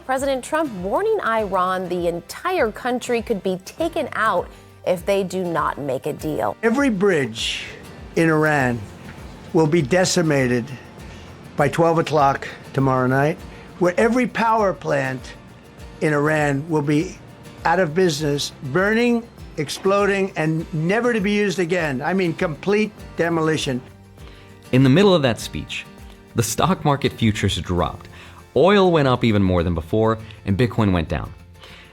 President Trump warning Iran the entire country could be taken out if they do not make a deal. Every bridge in Iran will be decimated by 12 o'clock tomorrow night, where every power plant in Iran will be out of business, burning, exploding, and never to be used again. I mean, complete demolition. In the middle of that speech, the stock market futures dropped. Oil went up even more than before, and Bitcoin went down.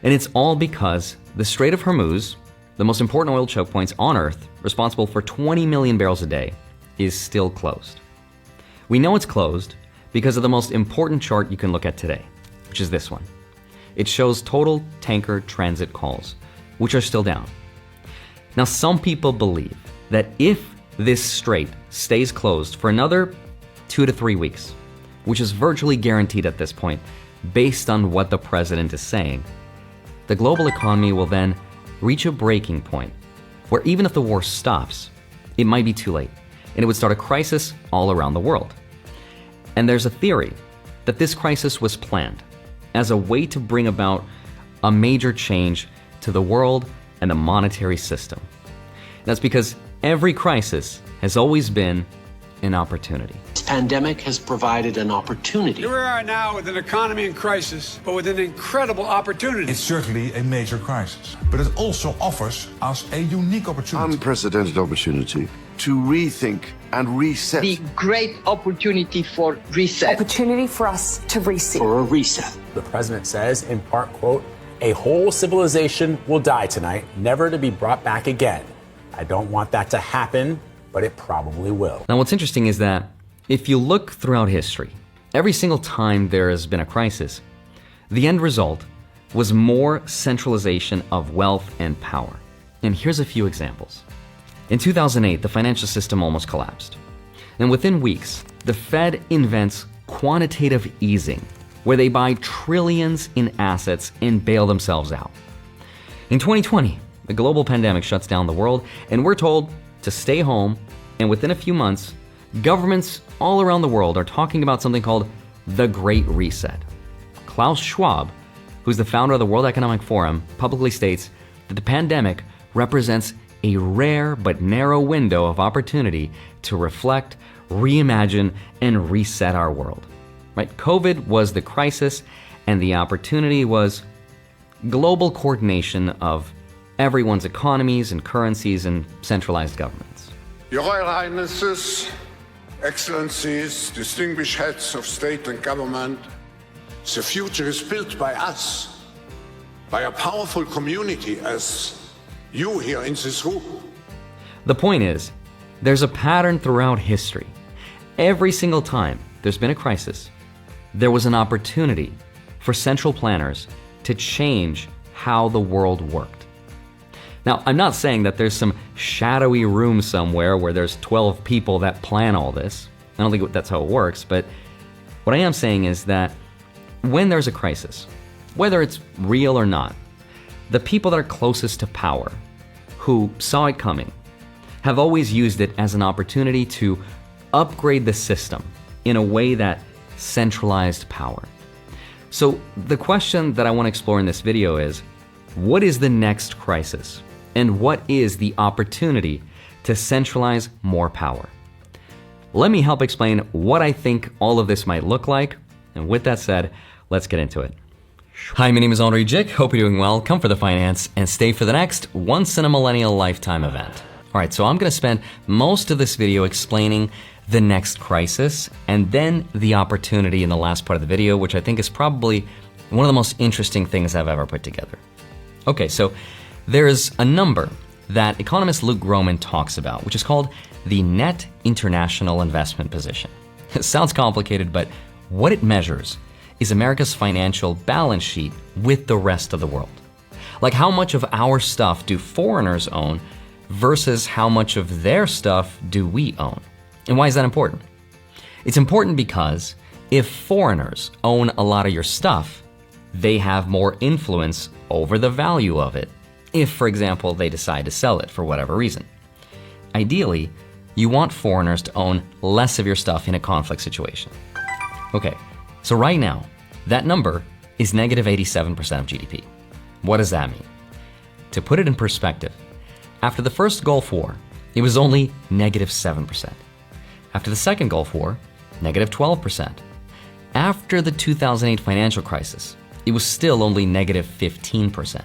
And it's all because the Strait of Hormuz, the most important oil choke points on Earth, responsible for 20 million barrels a day, is still closed. We know it's closed because of the most important chart you can look at today, which is this one. It shows total tanker transit calls, which are still down. Now, some people believe that if this strait stays closed for another 2 to 3 weeks, which is virtually guaranteed at this point, based on what the president is saying, the global economy will then reach a breaking point where even if the war stops, it might be too late, and it would start a crisis all around the world. And there's a theory that this crisis was planned as a way to bring about a major change to the world and the monetary system. That's because every crisis has always been an opportunity. This pandemic has provided an opportunity. Here we are now with an economy in crisis, but with an incredible opportunity. It's certainly a major crisis, but it also offers us a unique opportunity. Unprecedented opportunity to rethink and reset. The great opportunity for reset. Opportunity for us to reset. For a reset. The president says, in part, quote, "A whole civilization will die tonight, never to be brought back again. I don't want that to happen, but it probably will." Now, what's interesting is that if you look throughout history, every single time there has been a crisis, the end result was more centralization of wealth and power. And here's a few examples. In 2008, the financial system almost collapsed. And within weeks, the Fed invents quantitative easing, where they buy trillions in assets and bail themselves out. In 2020, the global pandemic shuts down the world, and we're told to stay home, and within a few months, governments all around the world are talking about something called the Great Reset. Klaus Schwab, who's the founder of the World Economic Forum, publicly states that the pandemic represents a rare but narrow window of opportunity to reflect, reimagine, and reset our world. Right? COVID was the crisis, and the opportunity was global coordination of everyone's economies and currencies and centralized governments. Your Royal Highnesses, Excellencies, distinguished heads of state and government, the future is built by us, by a powerful community as you here in this room. The point is, there's a pattern throughout history. Every single time there's been a crisis, there was an opportunity for central planners to change how the world worked. Now, I'm not saying that there's some shadowy room somewhere where there's 12 people that plan all this. I don't think that's how it works, but what I am saying is that when there's a crisis, whether it's real or not, the people that are closest to power, who saw it coming, have always used it as an opportunity to upgrade the system in a way that centralized power. So the question that I want to explore in this video is, what is the next crisis? And what is the opportunity to centralize more power? Let me help explain what I think all of this might look like. And with that said, let's get into it. Hi, my name is Andrei Jikh. Hope you're doing well. Come for the finance and stay for the next once in a millennial lifetime event. All right, so I'm going to spend most of this video explaining the next crisis and then the opportunity in the last part of the video, which I think is probably one of the most interesting things I've ever put together. Okay, so there's a number that economist Luke Gromen talks about, which is called the net international investment position. It sounds complicated, but what it measures is America's financial balance sheet with the rest of the world. Like, how much of our stuff do foreigners own versus how much of their stuff do we own? And why is that important? It's important because if foreigners own a lot of your stuff, they have more influence over the value of it, if, for example, they decide to sell it for whatever reason. Ideally, you want foreigners to own less of your stuff in a conflict situation. Okay, so right now, that number is negative 87% of GDP. What does that mean? To put it in perspective, after the first Gulf War, it was only negative 7%. After the second Gulf War, negative 12%. After the 2008 financial crisis, it was still only negative 15%.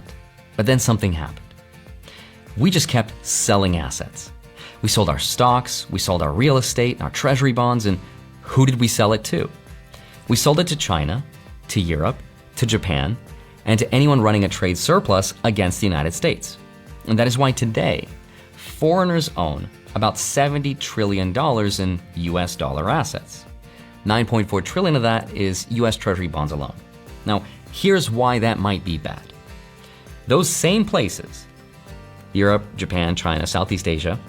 But then something happened. We just kept selling assets. We sold our stocks, we sold our real estate, our treasury bonds, and who did we sell it to? We sold it to China, to Europe, to Japan, and to anyone running a trade surplus against the United States. And that is why today, foreigners own about $70 trillion in US dollar assets. 9.4 trillion of that is US Treasury bonds alone. Now, here's why that might be bad. Those same places, Europe, Japan, China, Southeast Asia,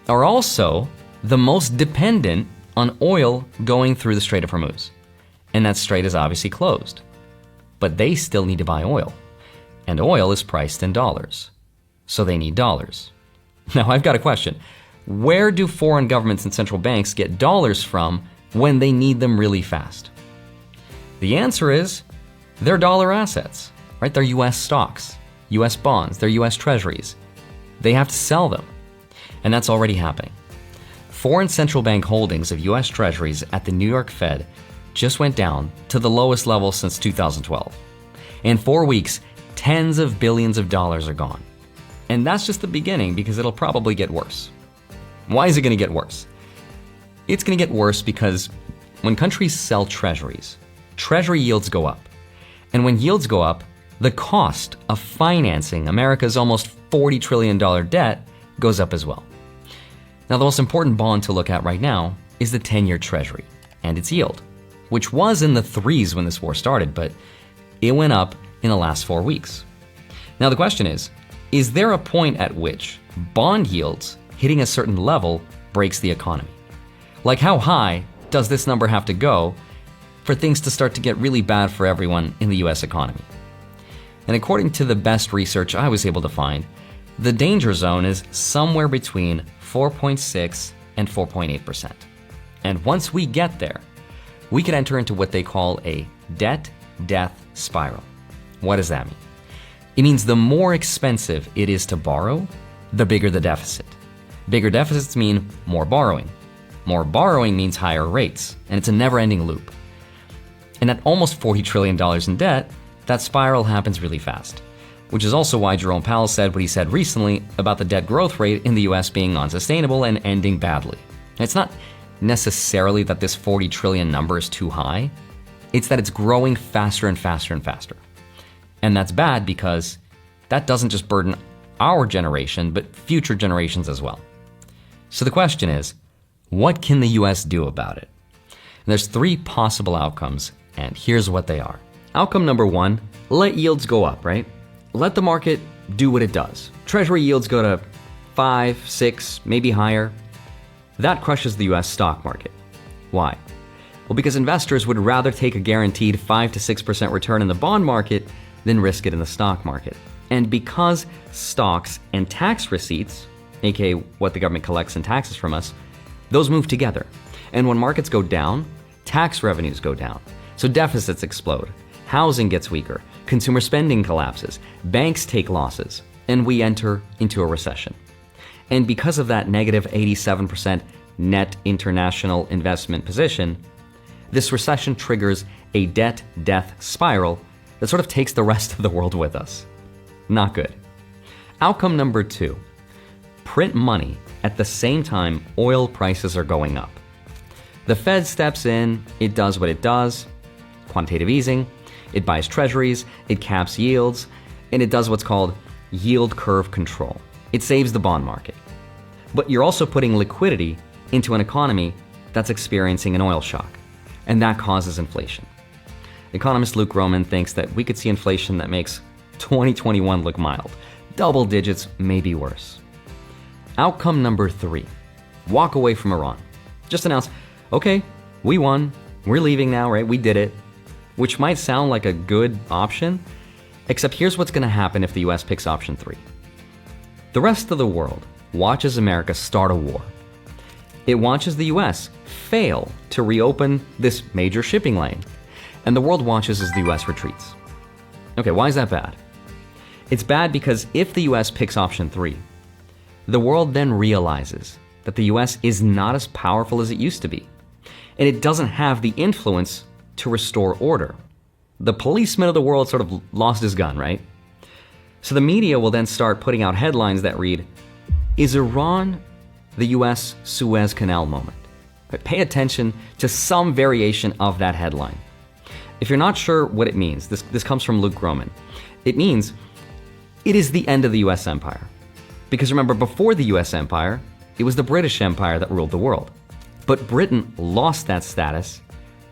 are also the most dependent on oil going through the Strait of Hormuz. And that strait is obviously closed. But they still need to buy oil. And oil is priced in dollars. So they need dollars. Now, I've got a question. Where do foreign governments and central banks get dollars from when they need them really fast? The answer is their dollar assets, right? They're US stocks, US bonds, they're US treasuries. They have to sell them. And that's already happening. Foreign central bank holdings of US treasuries at the New York Fed just went down to the lowest level since 2012. In 4 weeks, tens of billions of dollars are gone. And that's just the beginning, because it'll probably get worse. Why is it going to get worse? It's going to get worse because when countries sell treasuries, treasury yields go up. And when yields go up, the cost of financing America's almost $40 trillion debt goes up as well. Now, the most important bond to look at right now is the 10-year treasury and its yield, which was in the threes when this war started, but it went up in the last 4 weeks. Now, the question is there a point at which bond yields hitting a certain level breaks the economy? Like, how high does this number have to go for things to start to get really bad for everyone in the US economy? And according to the best research I was able to find, the danger zone is somewhere between 4.6 and 4.8%. And once we get there, we could enter into what they call a debt-death spiral. What does that mean? It means the more expensive it is to borrow, the bigger the deficit. Bigger deficits mean more borrowing. More borrowing means higher rates, and it's a never-ending loop. And at almost $40 trillion in debt, that spiral happens really fast, which is also why Jerome Powell said what he said recently about the debt growth rate in the US being unsustainable and ending badly. And it's not necessarily that this 40 trillion number is too high, it's that it's growing faster and faster and faster. And that's bad because that doesn't just burden our generation, but future generations as well. So the question is, what can the US do about it? And there's 3 possible outcomes, and here's what they are. Outcome number 1, let yields go up, right? Let the market do what it does. Treasury yields go to 5, 6, maybe higher. That crushes the US stock market. Why? Well, because investors would rather take a guaranteed 5 to 6% return in the bond market than risk it in the stock market. And because stocks and tax receipts, aka what the government collects in taxes from us, those move together. And when markets go down, tax revenues go down. So deficits explode, housing gets weaker, consumer spending collapses, banks take losses, and we enter into a recession. And because of that negative 87% net international investment position, this recession triggers a debt-death spiral that sort of takes the rest of the world with us. Not good. Outcome number 2, print money at the same time oil prices are going up. The Fed steps in, it does what it does, quantitative easing, it buys treasuries, it caps yields, and it does what's called yield curve control. It saves the bond market. But you're also putting liquidity into an economy that's experiencing an oil shock, and that causes inflation. Economist Luke Roman thinks that we could see inflation that makes 2021 look mild. Double digits, maybe worse. Outcome number 3, walk away from Iran. Just announce, okay, we won, we're leaving now, right? We did it. Which might sound like a good option, except here's what's going to happen if the US picks option 3. The rest of the world watches America start a war. It watches the US fail to reopen this major shipping lane. And the world watches as the US retreats. Okay, why is that bad? It's bad because if the US picks option 3, the world then realizes that the US is not as powerful as it used to be, and it doesn't have the influence to restore order. The policeman of the world sort of lost his gun, right? So the media will then start putting out headlines that read, "Is Iran the US Suez Canal moment?" But pay attention to some variation of that headline. If you're not sure what it means, this comes from Luke Groman. It means it is the end of the US empire. Because remember, before the US empire, it was the British Empire that ruled the world. But Britain lost that status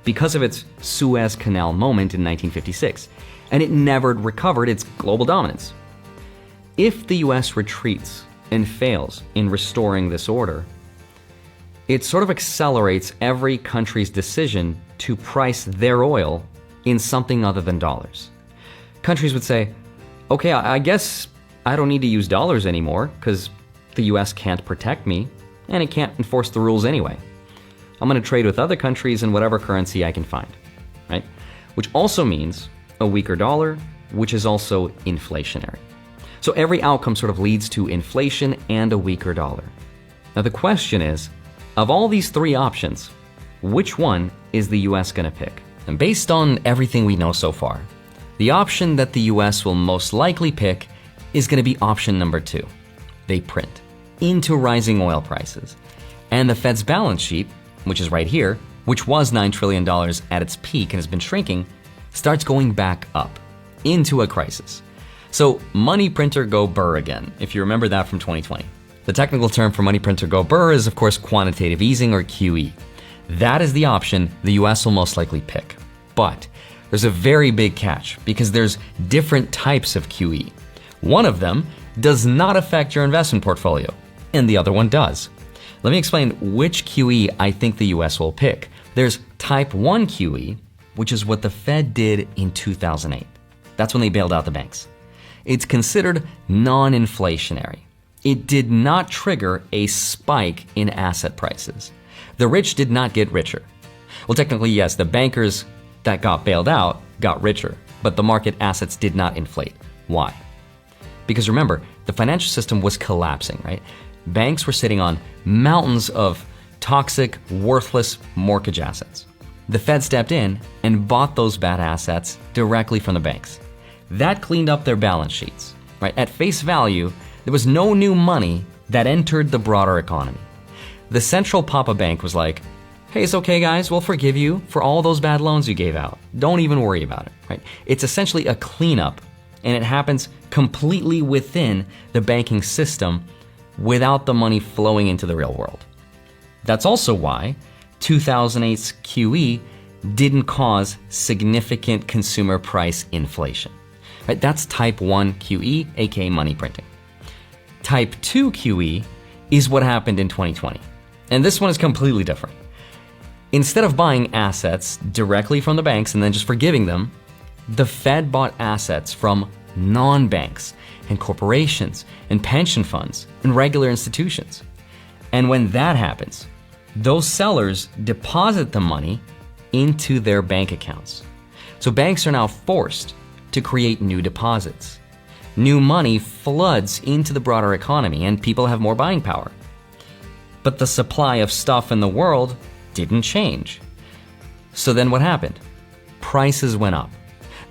because of its Suez Canal moment in 1956, and it never recovered its global dominance. If the US retreats and fails in restoring this order, it sort of accelerates every country's decision to price their oil in something other than dollars. Countries would say, okay, I guess I don't need to use dollars anymore because the US can't protect me and it can't enforce the rules anyway. I'm going to trade with other countries in whatever currency I can find, right? Which also means a weaker dollar, which is also inflationary. So every outcome sort of leads to inflation and a weaker dollar. Now the question is, of all these three options, which one is the US going to pick? And based on everything we know so far, the option that the US will most likely pick is going to be option number 2. They print into rising oil prices. And the Fed's balance sheet, which is right here, which was $9 trillion at its peak and has been shrinking, starts going back up into a crisis. So money printer go burr again, if you remember that from 2020. The technical term for money printer go burr is of course quantitative easing, or QE. That is the option the US will most likely pick. But there's a very big catch because there's different types of QE. One of them does not affect your investment portfolio, and the other one does. Let me explain which QE I think the US will pick. There's type 1 QE, which is what the Fed did in 2008. That's when they bailed out the banks. It's considered non-inflationary. It did not trigger a spike in asset prices. The rich did not get richer. Well, technically, yes, the bankers that got bailed out got richer, but the market assets did not inflate. Why? Because remember, the financial system was collapsing, right? Banks were sitting on mountains of toxic, worthless mortgage assets. The Fed stepped in and bought those bad assets directly from the banks. That cleaned up their balance sheets, right? At face value, there was no new money that entered the broader economy. The central Papa Bank was like, hey, it's okay guys, we'll forgive you for all those bad loans you gave out. Don't even worry about it, right? It's essentially a cleanup, and it happens completely within the banking system without the money flowing into the real world. That's also why 2008's QE didn't cause significant consumer price inflation. Right? That's type 1 QE, aka money printing. Type 2 QE is what happened in 2020. And this one is completely different. Instead of buying assets directly from the banks and then just forgiving them, the Fed bought assets from non-banks and corporations and pension funds and regular institutions. And when that happens, those sellers deposit the money into their bank accounts. So banks are now forced to create new deposits. New money floods into the broader economy and people have more buying power. But the supply of stuff in the world didn't change. So then what happened? Prices went up.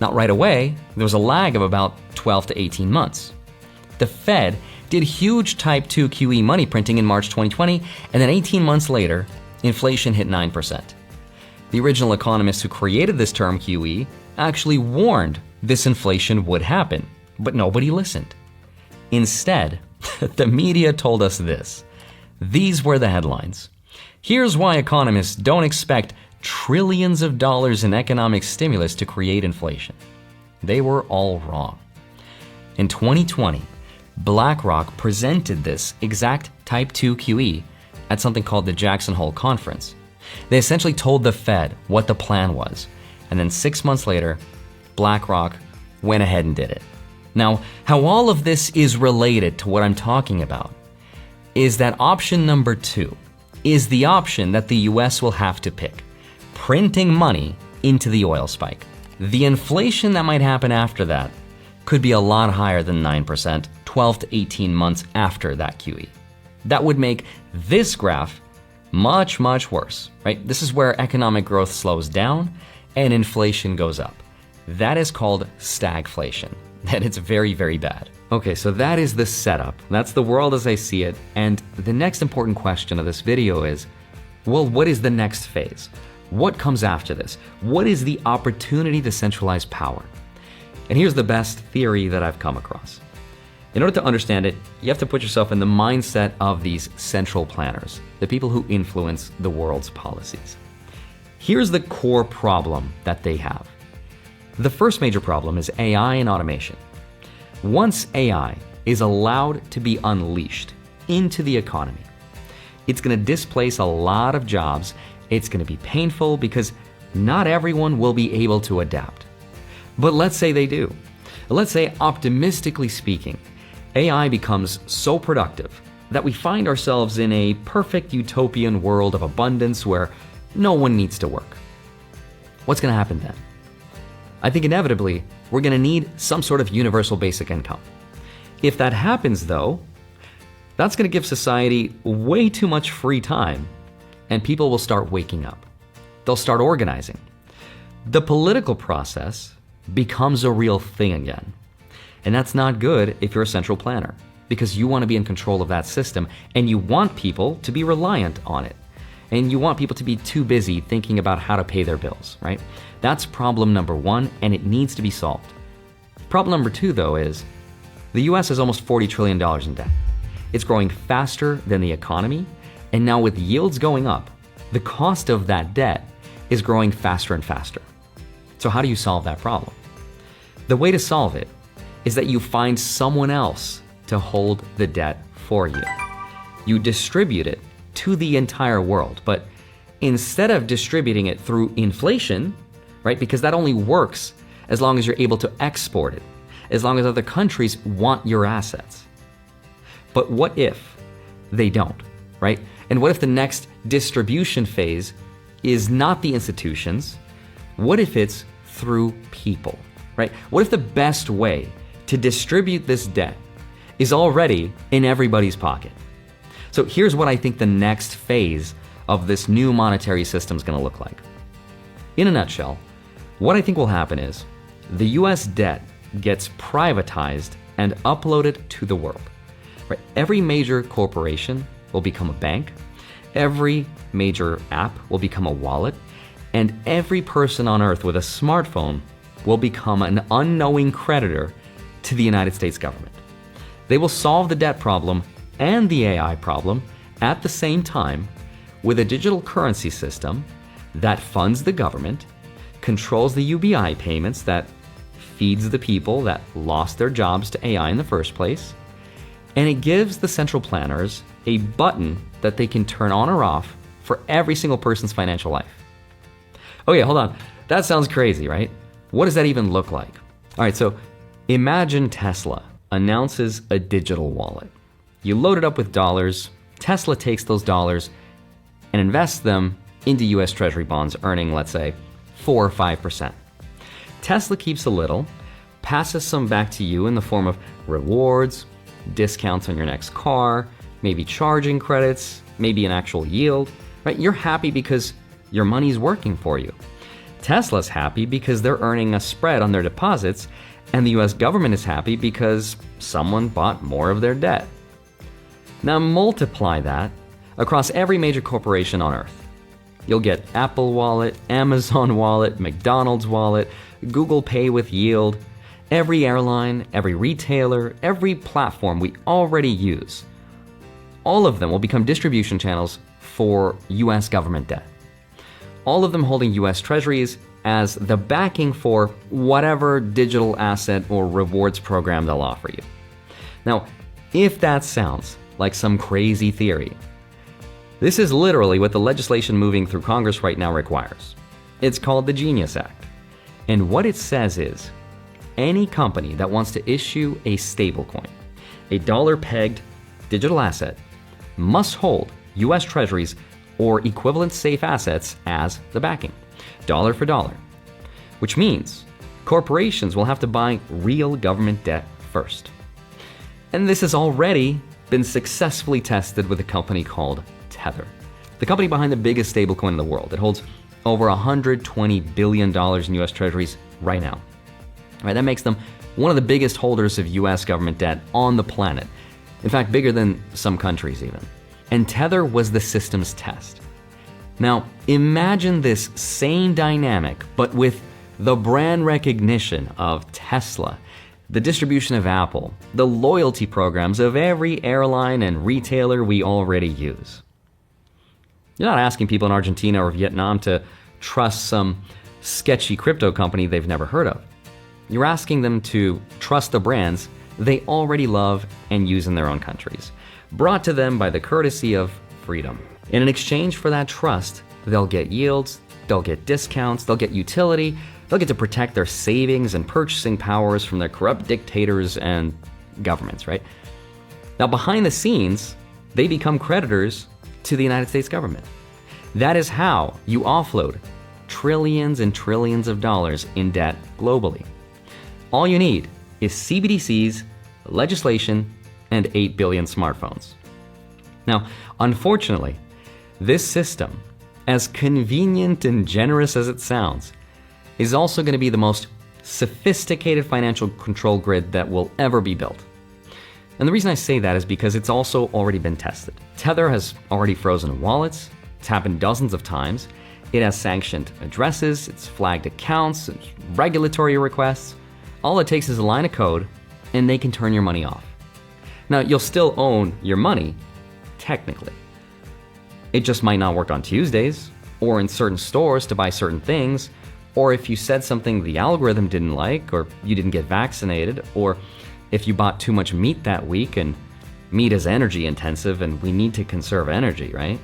Not right away, there was a lag of about 12 to 18 months. The Fed did huge type 2 QE money printing in March 2020, and then 18 months later, inflation hit 9%. The original economists who created this term QE actually warned this inflation would happen, but nobody listened. Instead, the media told us this. These were the headlines. Here's why economists don't expect trillions of dollars in economic stimulus to create inflation. They were all wrong. In 2020, BlackRock presented this exact Type 2 QE at something called the Jackson Hole Conference. They essentially told the Fed what the plan was, and then 6 months later, BlackRock went ahead and did it. Now, how all of this is related to what I'm talking about is that option number 2 is the option that the US will have to pick, printing money into the oil spike. the inflation that might happen after that could be a lot higher than 9%, 12 to 18 months after that QE. That would make this graph much, much worse, right? This is where economic growth slows down and inflation goes up. That is called stagflation, and it's very, very bad. Okay, so that is the setup. That's the world as I see it. And the next important question of this video is, well, what is the next phase? What comes after this? What is the opportunity to centralize power? And here's the best theory that I've come across. In order to understand it, you have to put yourself in the mindset of these central planners, the people who influence the world's policies. Here's the core problem that they have. The first major problem is AI and automation. Once AI is allowed to be unleashed into the economy, it's going to displace a lot of jobs. It's going to be painful because not everyone will be able to adapt. But let's say they do. Let's say, optimistically speaking, AI becomes so productive that we find ourselves in a perfect utopian world of abundance where no one needs to work. What's going to happen then? I think inevitably, we're going to need some sort of universal basic income. If that happens, though, that's going to give society way too much free time, and people will start waking up. They'll start organizing. The political process becomes a real thing again. And that's not good if you're a central planner, because you want to be in control of that system, and you want people to be reliant on it. And you want people to be too busy thinking about how to pay their bills, right? That's problem number one, and it needs to be solved. Problem number two, though, is the US has almost $40 trillion in debt. It's growing faster than the economy, and now with yields going up, the cost of that debt is growing faster and faster. So how do you solve that problem? The way to solve it is that you find someone else to hold the debt for you. You distribute it to the entire world, but instead of distributing it through inflation, right? Because that only works as long as you're able to export it, as long as other countries want your assets. But what if they don't, right? And what if the next distribution phase is not the institutions? What if it's through people, right? What if the best way to distribute this debt is already in everybody's pocket? So here's what I think the next phase of this new monetary system is going to look like. In a nutshell, what I think will happen is the US debt gets privatized and uploaded to the world. Right? Every major corporation will become a bank, every major app will become a wallet, and every person on earth with a smartphone will become an unknowing creditor to the United States government. They will solve the debt problem and the AI problem at the same time with a digital currency system that funds the government, controls the UBI payments that feeds the people that lost their jobs to AI in the first place, and it gives the central planners a button that they can turn on or off for every single person's financial life. Okay, hold on. That sounds crazy, right? What does that even look like? All right, so imagine Tesla announces a digital wallet. You load it up with dollars, Tesla takes those dollars and invests them into US Treasury bonds, earning, let's say, 4 or 5%. Tesla keeps a little, passes some back to you in the form of rewards, discounts on your next car, maybe charging credits, maybe an actual yield, right? You're happy because your money's working for you. Tesla's happy because they're earning a spread on their deposits, and the US government is happy because someone bought more of their debt. Now multiply that across every major corporation on earth. You'll get Apple Wallet, Amazon Wallet, McDonald's Wallet, Google Pay with yield, every airline, every retailer, every platform we already use. All of them will become distribution channels for US government debt. All of them holding US treasuries as the backing for whatever digital asset or rewards program they'll offer you. Now, if that sounds like some crazy theory, this is literally what the legislation moving through Congress right now requires. It's called the Genius Act. And what it says is, any company that wants to issue a stablecoin, a dollar-pegged digital asset, must hold US treasuries or equivalent safe assets as the backing, dollar for dollar. Which means corporations will have to buy real government debt first. And this has already been successfully tested with a company called Tether, the company behind the biggest stablecoin in the world. It holds over $120 billion in US Treasuries right now. Right, that makes them one of the biggest holders of US government debt on the planet. In fact, bigger than some countries even. And Tether was the system's test. Now, imagine this same dynamic, but with the brand recognition of Tesla, the distribution of Apple, the loyalty programs of every airline and retailer we already use. You're not asking people in Argentina or Vietnam to trust some sketchy crypto company they've never heard of. You're asking them to trust the brands they already love and use in their own countries, brought to them by the courtesy of freedom. And in exchange for that trust, they'll get yields, they'll get discounts, they'll get utility, they'll get to protect their savings and purchasing powers from their corrupt dictators and governments, right? Now, behind the scenes, they become creditors to the United States government. That is how you offload trillions and trillions of dollars in debt globally. All you need is CBDCs, legislation, and 8 billion smartphones. Now, unfortunately, this system, as convenient and generous as it sounds, is also going to be the most sophisticated financial control grid that will ever be built. And the reason I say that is because it's also already been tested. Tether has already frozen wallets. It's happened dozens of times. It has sanctioned addresses, it's flagged accounts, it's regulatory requests. All it takes is a line of code, and they can turn your money off. Now, you'll still own your money, technically. It just might not work on Tuesdays, or in certain stores to buy certain things, or if you said something the algorithm didn't like, or you didn't get vaccinated, or if you bought too much meat that week, and meat is energy intensive and we need to conserve energy, right?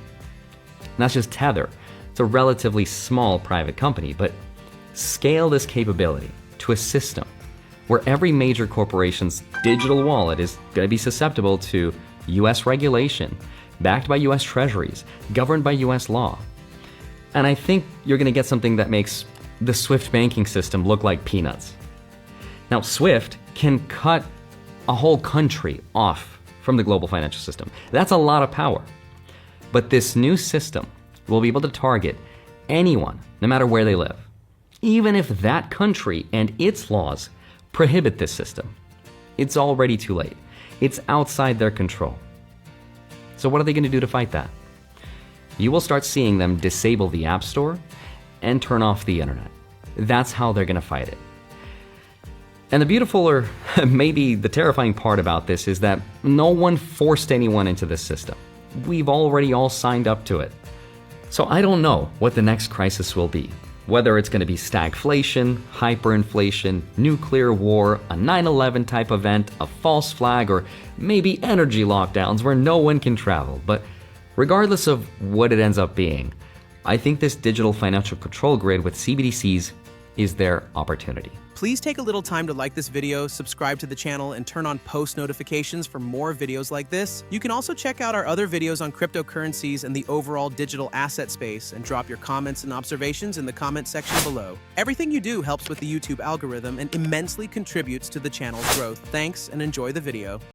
And that's just Tether. It's a relatively small private company, but scale this capability to a system where every major corporation's digital wallet is going to be susceptible to US regulation, backed by US treasuries, governed by US law. And I think you're going to get something that makes the SWIFT banking system look like peanuts. Now, SWIFT can cut a whole country off from the global financial system. That's a lot of power. But this new system will be able to target anyone, no matter where they live, even if that country and its laws prohibit this system. It's already too late. It's outside their control. So what are they going to do to fight that? You will start seeing them disable the App Store and turn off the internet. That's how they're going to fight it. And the beautiful, or maybe the terrifying part about this, is that no one forced anyone into this system. We've already all signed up to it. So I don't know what the next crisis will be. Whether it's going to be stagflation, hyperinflation, nuclear war, a 9/11 type event, a false flag, or maybe energy lockdowns where no one can travel. But regardless of what it ends up being, I think this digital financial control grid with CBDCs is their opportunity. Please take a little time to like this video, subscribe to the channel, and turn on post notifications for more videos like this. You can also check out our other videos on cryptocurrencies and the overall digital asset space, and drop your comments and observations in the comment section below. Everything you do helps with the YouTube algorithm and immensely contributes to the channel's growth. Thanks, and enjoy the video.